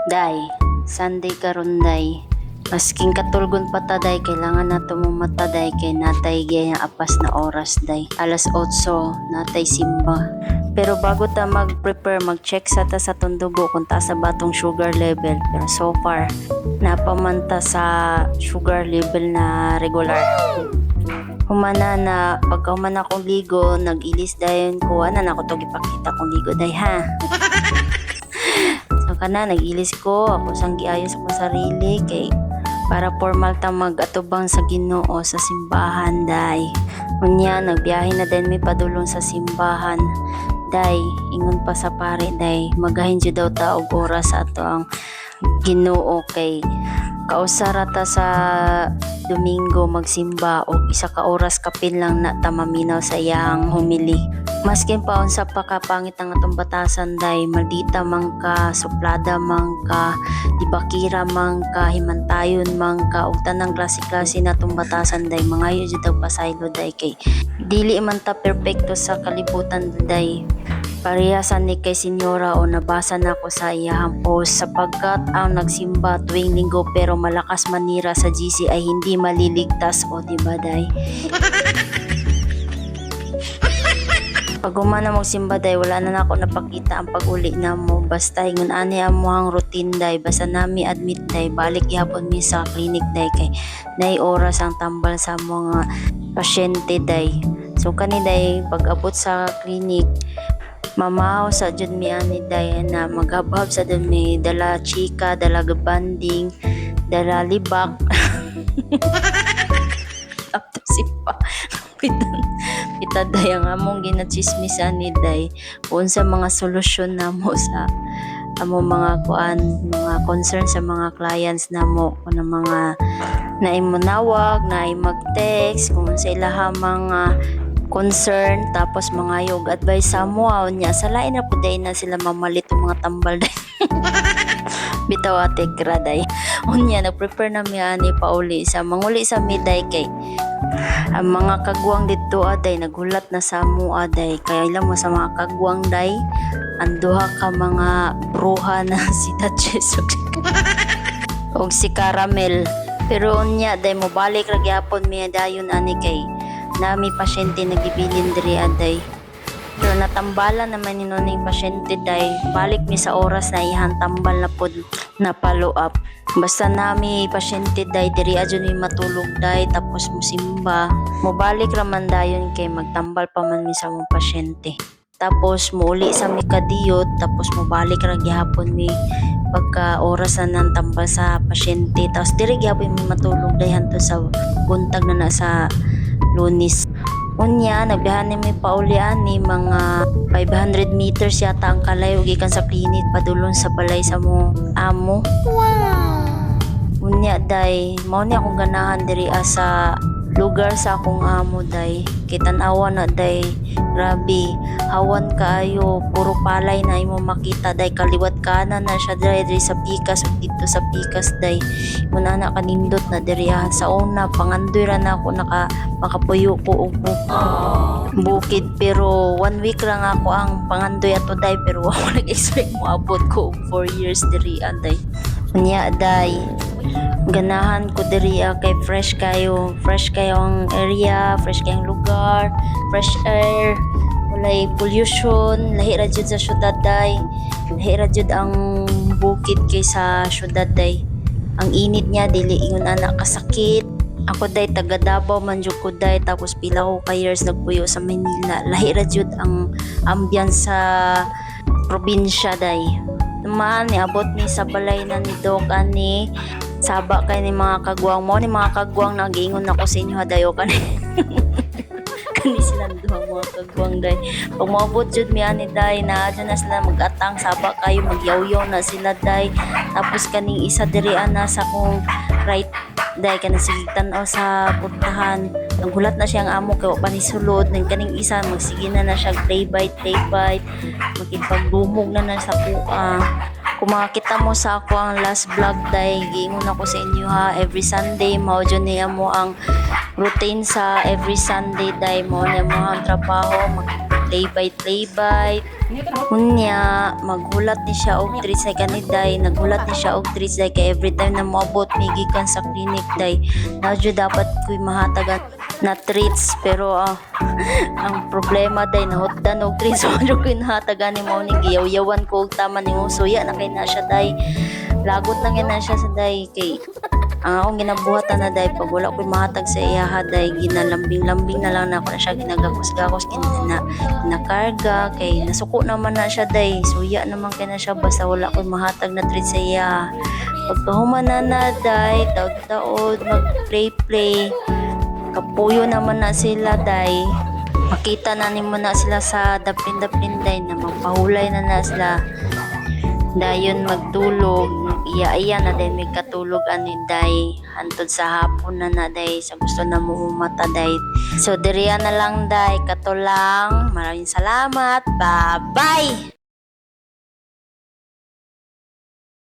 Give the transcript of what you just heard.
Day, Sunday karon day. Masking katulgon pa ta day, kailangan na tumumata day kay natay gaya apas na oras day. Alas 8 natay simba. Pero bago ta mag-prepare, mag-check sa ta sa tundugo kung taas sa batong sugar level. Pero so far, napamanta sa sugar level na regular. Humana na, pagka humana akong ligo, nag-ilis dayon ko, na ako to gipakita kong ligo day ha. So kana, nag-ilis ko, ako sang giayos ako sarili, kay para formal ta mag-atubang sa Ginoo sa simbahan day. Unya, nagbiyahe na din may padulong sa simbahan. Day, ingon pa sa pare day, magahin jud daw ta og oras sa ato ang Ginoo kay kausara ta sa Domingo magsimba og isa ka oras kapin lang na ta maminaw sa iyang humili. Maskin pa unsa pa ka pangit ang atong batasan day, maldita man ka, suplada man ka, dibakira man ka, himantayon man ka, ug tanang klase-klase natong batasan day, mangayo jud og pasaylo day kay dili man ta perpekto sa kalibutan day. Parehasan ni kay senyora o nabasa na ko sa iyahang post, sapagkat ang nagsimba tuwing linggo pero malakas manira sa GC ay hindi maliligtas, o diba day? Pag umana magsimba day, wala na ako napakita ang pag-uli na mo. Basta ingon ani amo ang routine day, basta nami admit day, balik ihapon mi sa clinic day kay nay oras ang tambal sa mga pasyente day. So kani day, pag abot sa clinic, mamahaw sa jud mi ani day na maghabhab sa dun mi dala chika, dala gabanding, dala libak. Tapos sipa kita day ang among ginachismisan ni day kung sa mga solusyon namo sa amo mga kuan, mga concern sa mga clients namo, kung mga naimunawag, naay mag-text kung sa ilaha mga concern, tapos mga yog advice sa mo niya sa lain na po day na sila mamalit ang mga tambal day. Bitaw ate graday unya nag-prepare na mi ani pauli sa manguli sa miday kay ang mga kagwang dito aday naghulat na sa mo aday, kaya ilang mo sa mga kagwang day ang duha ka mga bruha na si Duchess og si Caramel. Pero unya day mo balik ra gyapon mi dayon ani kay nami pasyente nagibilin diri aday. Pero natambala naman ni noning pasyente day, balik mi sa oras na ihan tambal na pod na follow up. Basta nami pasyente day diri adyon mi matulog day, tapos musimba mobalik raman dayon kay magtambal pa man mi sa mong pasyente. Tapos muuli sa mi kadiyot, tapos mobalik ra gihapon mi pagka oras na nang tambal sa pasyente, tapos diri gyapon mi matulog day hanto sa buntag na sa Lunes. Unya, nagbiyahan ni may paulian ni mga 500 meters yata ang kalayo gikan sa klinik padulong sa balay sa mo amo. Wow! Unya day, mao ni akong ganahan diri sa lugar sa akong amo day. Kitan-awa na day, grabe, hawan kaayo, puro palay na imo makita day, kaliwat kanan na siya diri sa pikas ug dito sa pikas day. Muna na kanindot na diri sa una pangandoy ra na ako makapuyo ko og bukid, pero 1 week lang ako ang pangandoy ato day, pero ako nag-expect mo abot ko 4 years diri day. Unya day, ganahan ko diri kay fresh kayo ang area, fresh kayong lugar, fresh air, walay pollution, lahi ra jud sa syudad day, lahi ra jud ang bukid kaysa syudad day. Ang init niya dili ingon anak kasakit. Ako day taga Davao man jud ko day, tapos pila ko ka years nagpuyo sa Manila, lahi ra jud ang ambiance sa probinsya day. Naman ni abot ni sa balay na ni Doc ani saba kay ni mga kagwang mo, ni mga kagwang nagiingon ako sa inyo hadayo kani. Kani sila duha mga kagwang day. Pag maabot jud mi ani day na adyo na sila magatang, saba kayo magyawyaw na sila day. Tapos kaning isa diri ana sa kong right day kana sige tan-aw sa putahan. Naghulat na siya ang amo kay wa pa ni sulod, nang kaning isa magsige na siya play bite magkipaglumog na sa kuha. Kung makakita mo sa ako ang last vlog day, giingon ako sa inyo ha, every Sunday mao jud niya mo ang routine sa every Sunday day, mo na mo ang trabaho play-by-play-by. Unya, maghulat ni siya og treats ay kaniday, naghulat ni siya og treats day kay every time na moabot may gikan sa clinic day. Nadyo dapat ko'y mahatagan na treats pero ang problema day nahutdan og treats mo ko'y nahatagan ni mo ni giyaw-yawan ko og tama ni mo suya na kay na siya day. Lagot lang yan na siya sa day kay ang akong ginabuhatan na day pag wala ko'y mahatag sa iyaha day ginalambing-lambing na lang na ako na siya ginagakos-gakos ginakarga kay nasuko naman na siya day suya naman kay na siya basta wala ko'y mahatag na treat sa iyaha. Pagkahuman na day taod-taod mag-play kapuyo naman na sila day makita na nimo na sila sa daplin-daplin day na magpahulay na sila dayon magtulog iya na din may katulog ani day hantod sa hapon na day sa gusto na mo mata day so diriya na lang day kato lang maraming salamat bye bye.